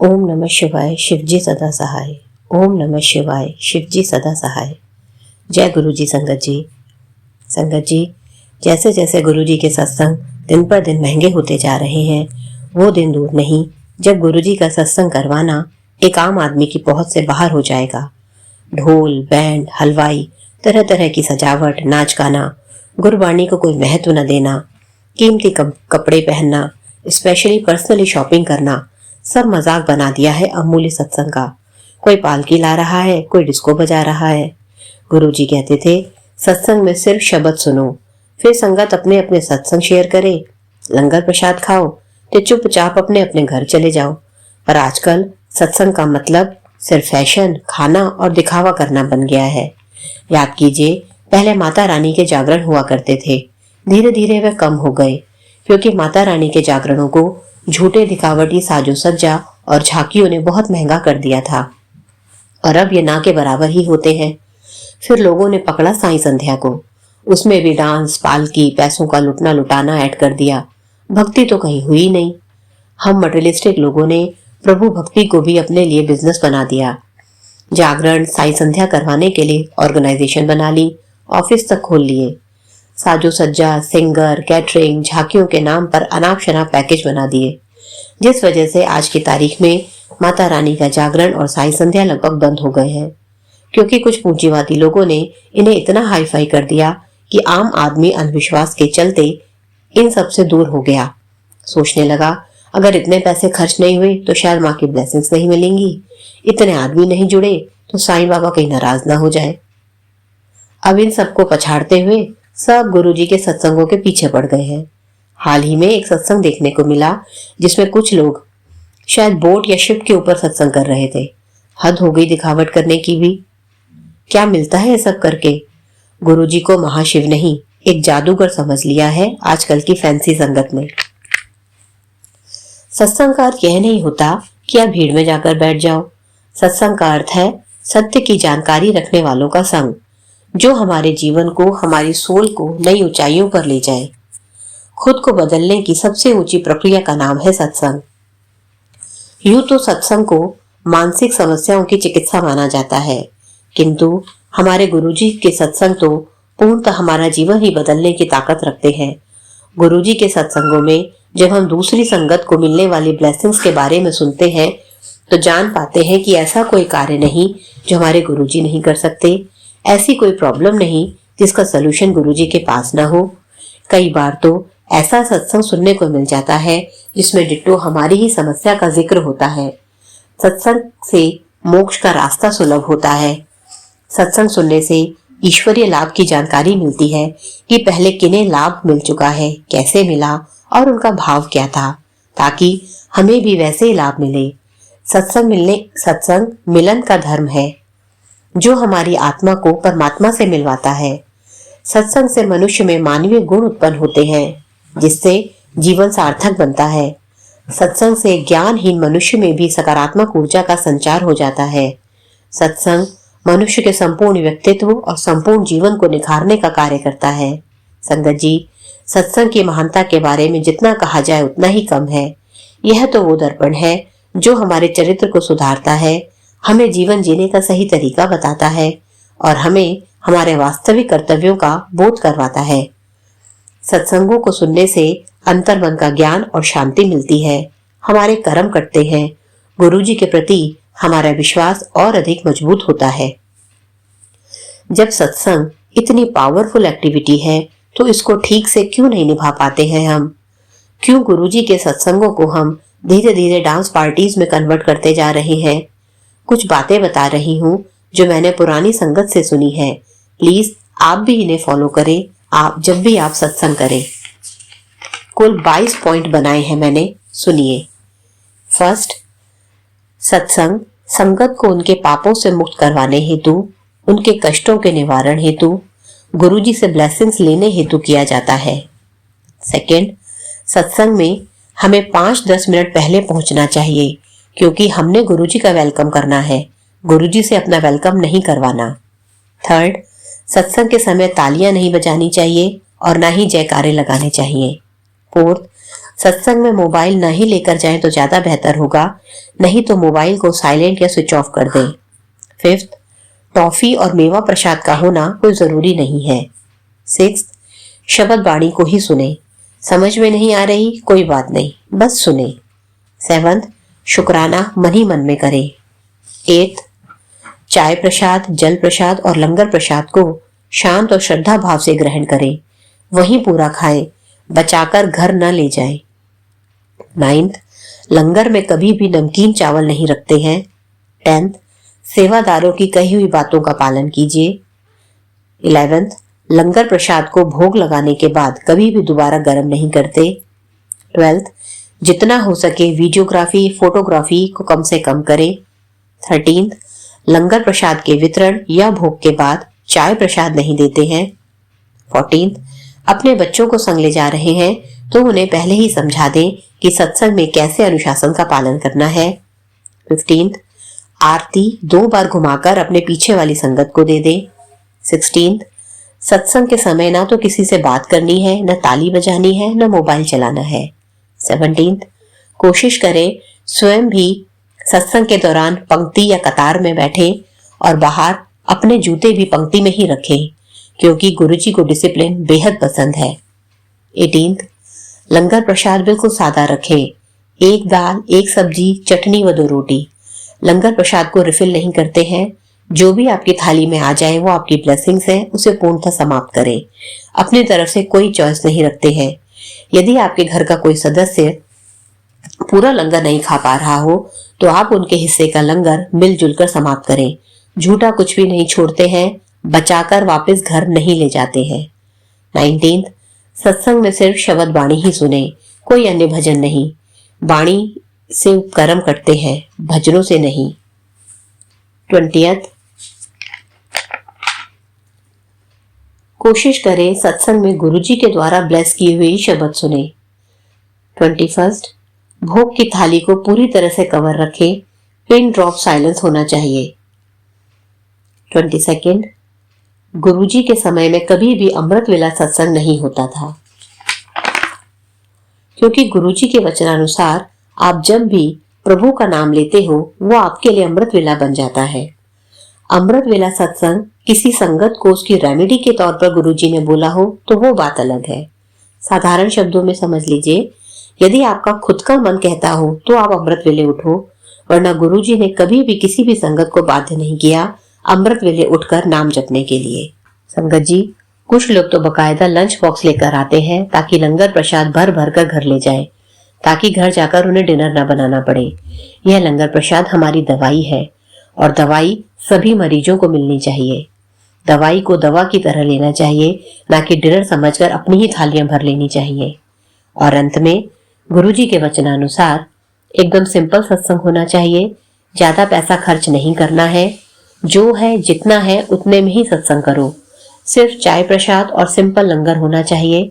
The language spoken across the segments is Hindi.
ओम नमः शिवाय शिवजी सदा सहाय। ओम नमः शिवाय शिवजी सदा सहाय। जय गुरु जी। संगत जी, जैसे जैसे गुरु जी के सत्संग दिन पर दिन महंगे होते जा रहे हैं, वो दिन दूर नहीं जब गुरु जी का सत्संग करवाना एक आम आदमी की पहुंच से बाहर हो जाएगा। ढोल बैंड हलवाई, तरह तरह की सजावट, नाच गाना, गुरबाणी को कोई महत्व न देना, कीमती कपड़े पहनना, स्पेशली पर्सनली शॉपिंग करना, सब मजाक बना दिया है अमूल्य सत्संग का। कोई पालकी ला रहा है, कोई डिस्को बजा रहा है। गुरुजी कहते थे सत्संग में सिर्फ शब्द सुनो, फिर संगत अपने अपने सत्संग शेयर करे, लंगर प्रसाद खाओ, तो चुपचाप अपने अपने घर चले जाओ। पर आजकल सत्संग का मतलब सिर्फ फैशन, खाना और दिखावा करना बन गया है। याद कीजिए, पहले माता रानी के जागरण हुआ करते थे, धीरे धीरे वे कम हो गए क्योंकि माता रानी के जागरणों को झूठे दिखावटी साजो सज्जा और झांकियों ने बहुत महंगा कर दिया था और अब ये ना के बराबर ही होते हैं। फिर लोगों ने पकड़ा साई संध्या को, उसमें भी डांस, पालकी, पैसों का लुटना लुटाना ऐड कर दिया। भक्ति तो कहीं हुई नहीं। हम मटेरियलिस्टिक लोगों ने प्रभु भक्ति को भी अपने लिए बिजनेस बना दिया। जागरण, साई संध्या करवाने के लिए ऑर्गेनाइजेशन बना ली, ऑफिस तक खोल लिए, साजो सज्जा, सिंगर, कैटरिंग, झांकियों के नाम पर अनाप शनाप पैकेज बना दिए, जिस वजह से आज की तारीख में माता रानी का जागरण और साई संध्या लगभग बंद हो गए हैं, क्योंकि कुछ पूंजीवादी लोगों ने इन्हें इतना हाई फाई कर दिया कि आम आदमी अंधविश्वास के चलते इन सब से दूर हो गया। सोचने लगा अगर इतने पैसे खर्च नहीं हुए तो शायद माँ की ब्लेसिंग्स नहीं मिलेंगी, इतने आदमी नहीं जुड़े तो साईं बाबा कहीं नाराज ना हो जाए। अब इन सबको पछाड़ते हुए सब गुरुजी के सत्संगों के पीछे पड़ गए हैं। हाल ही में एक सत्संग देखने को मिला जिसमें कुछ लोग शायद बोट या शिप के ऊपर सत्संग कर रहे थे। हद हो गई दिखावट करने की भी। क्या मिलता है ये सब करके? गुरुजी को महाशिव नहीं, एक जादूगर समझ लिया है आजकल की फैंसी संगत में। सत्संग का अर्थ यह नहीं होता कि आप भीड़ में जाकर बैठ जाओ। सत्संग का अर्थ है सत्य की जानकारी रखने वालों का संग, जो हमारे जीवन को, हमारी सोल को नई ऊंचाइयों पर ले जाए। खुद को बदलने की सबसे ऊंची प्रक्रिया का नाम है सत्संग। यूं तो सत्संग को मानसिक समस्याओं की चिकित्सा माना जाता है, किंतु हमारे गुरुजी के सत्संग तो पूर्णतः हमारा जीवन ही बदलने की ताकत रखते हैं। गुरुजी के सत्संगों में जब हम दूसरी संगत को मिलने वाली ब्लेसिंग्स के बारे में सुनते हैं तो जान पाते हैं कि ऐसा कोई कार्य नहीं जो हमारे गुरुजी नहीं कर सकते, ऐसी कोई प्रॉब्लम नहीं जिसका सलूशन गुरुजी के पास ना हो। कई बार तो ऐसा सत्संग सुनने को मिल जाता है जिसमें डिट्टो हमारी ही समस्या का जिक्र होता है। सत्संग से मोक्ष का रास्ता सुलभ होता है। सत्संग सुनने से ईश्वरीय लाभ की जानकारी मिलती है कि पहले किन्हें लाभ मिल चुका है, कैसे मिला और उनका भाव क्या था, ताकि हमें भी वैसे ही लाभ मिले। सत्संग मिलन का धर्म है जो हमारी आत्मा को परमात्मा से मिलवाता है। सत्संग से मनुष्य में मानवीय गुण उत्पन्न होते हैं जिससे जीवन सार्थक बनता है। सत्संग से ज्ञानहीन मनुष्य में भी सकारात्मक ऊर्जा का संचार हो जाता है। सत्संग मनुष्य के संपूर्ण व्यक्तित्व और संपूर्ण जीवन को निखारने का कार्य करता है। संगत जी, सत्संग की महानता के बारे में जितना कहा जाए उतना ही कम है। यह तो वो दर्पण है जो हमारे चरित्र को सुधारता है, हमें जीवन जीने का सही तरीका बताता है और हमें हमारे वास्तविक कर्तव्यों का बोध करवाता है। सत्संगों को सुनने से अंतर्मन का ज्ञान और शांति मिलती है, हमारे कर्म कटते हैं, गुरुजी के प्रति हमारा विश्वास और अधिक मजबूत होता है। जब सत्संग इतनी पावरफुल एक्टिविटी है तो इसको ठीक से क्यों नहीं निभा पाते हैं हम? क्यों गुरुजी के सत्संगों को हम धीरे धीरे डांस पार्टीज में कन्वर्ट करते जा रहे हैं? कुछ बातें बता रही हूँ जो मैंने पुरानी संगत से सुनी है। प्लीज आप भी इन्हें फॉलो करें आप जब भी आप सत्संग करें। कुल 22 पॉइंट बनाए हैं मैंने, सुनिए। फर्स्ट, सत्संग संगत को उनके पापों से मुक्त करवाने हेतु, उनके कष्टों के निवारण हेतु, गुरुजी से ब्लेसिंग्स लेने हेतु किया जाता है। सेकंड, सत्संग में हमें 5-10 मिनट पहले पहुंचना चाहिए क्योंकि हमने गुरुजी का वेलकम करना है, गुरुजी से अपना वेलकम नहीं करवाना। थर्ड, सत्संग के समय तालियां नहीं बजानी चाहिए और ना ही जयकारे लगाने चाहिए। फोर्थ, सत्संग में मोबाइल न ही लेकर जाएं तो ज्यादा बेहतर होगा, नहीं तो मोबाइल को साइलेंट या स्विच ऑफ कर दें। 5th, टॉफी और मेवा प्रसाद का होना कोई जरूरी नहीं है। 6th, शब्द वाणी को ही सुने, समझ में नहीं आ रही कोई बात नहीं, बस सुने। 7th, शुक्राना मन ही मन में करें। 8th, चाय प्रसाद, जल प्रसाद और लंगर प्रसाद को शांत और श्रद्धा भाव से ग्रहण करें, वहीं पूरा खाएं, बचाकर घर न ले जाएं। 9th, लंगर में कभी भी नमकीन चावल नहीं रखते हैं। 10th, सेवादारों की कही हुई बातों का पालन कीजिए। 11th, लंगर प्रसाद को भोग लगाने के बाद कभी भी दोबारा गर्म नहीं करते। 12th, जितना हो सके वीडियोग्राफी फोटोग्राफी को कम से कम करें। 13th, लंगर प्रसाद के वितरण या भोग के बाद चाय प्रसाद नहीं देते हैं। 14th, अपने बच्चों को संग ले जा रहे हैं तो उन्हें पहले ही समझा दें कि सत्संग में कैसे अनुशासन का पालन करना है। 15th, आरती 2 बार घुमाकर अपने पीछे वाली संगत को दे दें। 16th, सत्संग के समय ना तो किसी से बात करनी है, न ताली बजानी है, न मोबाइल चलाना है। 17th, कोशिश करें स्वयं भी सत्संग के दौरान पंक्ति या कतार में बैठे और बाहर अपने जूते भी पंक्ति में ही रखें, क्योंकि गुरुजी को डिसिप्लिन बेहद पसंद है। 18th, लंगर प्रसाद बिल्कुल सादा रखें, 1 दाल 1 सब्जी चटनी व 2 रोटी। लंगर प्रसाद को रिफिल नहीं करते हैं, जो भी आपकी थाली में आ जाए वो आपकी ब्लेसिंग्स है, उसे पूर्णतः समाप्त करें। अपनी तरफ से कोई चॉइस नहीं रखते हैं। यदि आपके घर का कोई सदस्य पूरा लंगर नहीं खा पा रहा हो तो आप उनके हिस्से का लंगर मिलजुल कर समाप्त करें। झूठा कुछ भी नहीं छोड़ते हैं, बचाकर वापस घर नहीं ले जाते हैं। 19th, सत्संग में सिर्फ शब्द वाणी ही सुने, कोई अन्य भजन नहीं। वाणी से कर्म करते हैं, भजनों से नहीं। 20th, कोशिश करें सत्संग में गुरुजी के द्वारा ब्लेस की हुई शब्द सुने। 21st, भोग की थाली को पूरी तरह से कवर रखें, पिन ड्रॉप साइलेंस होना चाहिए। 22nd, गुरुजी के समय में कभी भी अमृत वेला सत्संग नहीं होता था, क्योंकि गुरुजी के वचनानुसार आप जब भी प्रभु का नाम लेते हो वो आपके लिए अमृत वेला बन जाता है। अमृत वेला सत्संग किसी संगत को उसकी रेमेडी के तौर पर गुरुजी ने बोला हो तो वो बात अलग है। साधारण शब्दों में समझ लीजिए, यदि आपका खुद का मन कहता हो तो आप अमृत वेले उठो, वरना गुरुजी ने कभी भी किसी भी संगत को बाध्य नहीं किया अमृत वेले उठकर नाम जपने के लिए। संगत जी, कुछ लोग तो बकायदा लंच बॉक्स लेकर आते हैं ताकि लंगर प्रसाद भर भर कर घर ले जाएं, ताकि घर जाकर उन्हें डिनर न बनाना पड़े। यह लंगर प्रसाद हमारी दवाई है और दवाई सभी मरीजों को मिलनी चाहिए। दवाई को दवा की तरह लेना चाहिए, ना कि डिनर समझकर अपनी ही थालियां भर लेनी चाहिए। और अंत में गुरुजी के वचनानुसार एकदम सिंपल सत्संग होना चाहिए, ज्यादा पैसा खर्च नहीं करना है, जो है जितना है उतने में ही सत्संग करो। सिर्फ चाय प्रसाद और सिंपल लंगर होना चाहिए।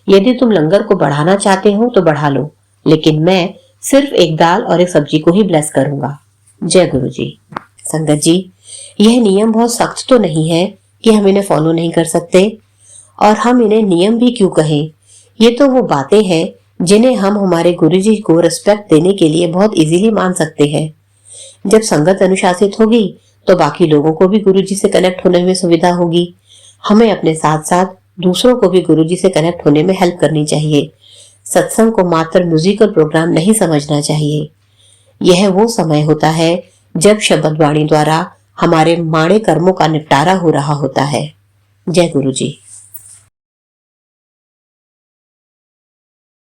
यदि तुम लंगर को बढ़ाना चाहते हो तो बढ़ा लो, लेकिन मैं सिर्फ 1 दाल और 1 सब्जी को ही ब्लेस करूंगा। जय गुरु जी। संगत जी, यह नियम बहुत सख्त तो नहीं है कि हम इन्हें फॉलो नहीं कर सकते, और हम इन्हें नियम भी क्यों कहें, ये तो वो बातें हैं जिन्हें हम हमारे गुरुजी को रिस्पेक्ट देने के लिए बहुत इजीली मान सकते हैं। जब संगत अनुशासित होगी तो बाकी लोगों को भी गुरुजी से कनेक्ट होने में सुविधा होगी। हमें अपने साथ साथ दूसरों को भी गुरुजी से कनेक्ट होने में हेल्प करनी चाहिए। सत्संग को मात्र म्यूजिकल प्रोग्राम नहीं समझना चाहिए। यह वो समय होता है जब शब्द वाणी द्वारा हमारे माड़े कर्मों का निपटारा हो रहा होता है। जय गुरु जी।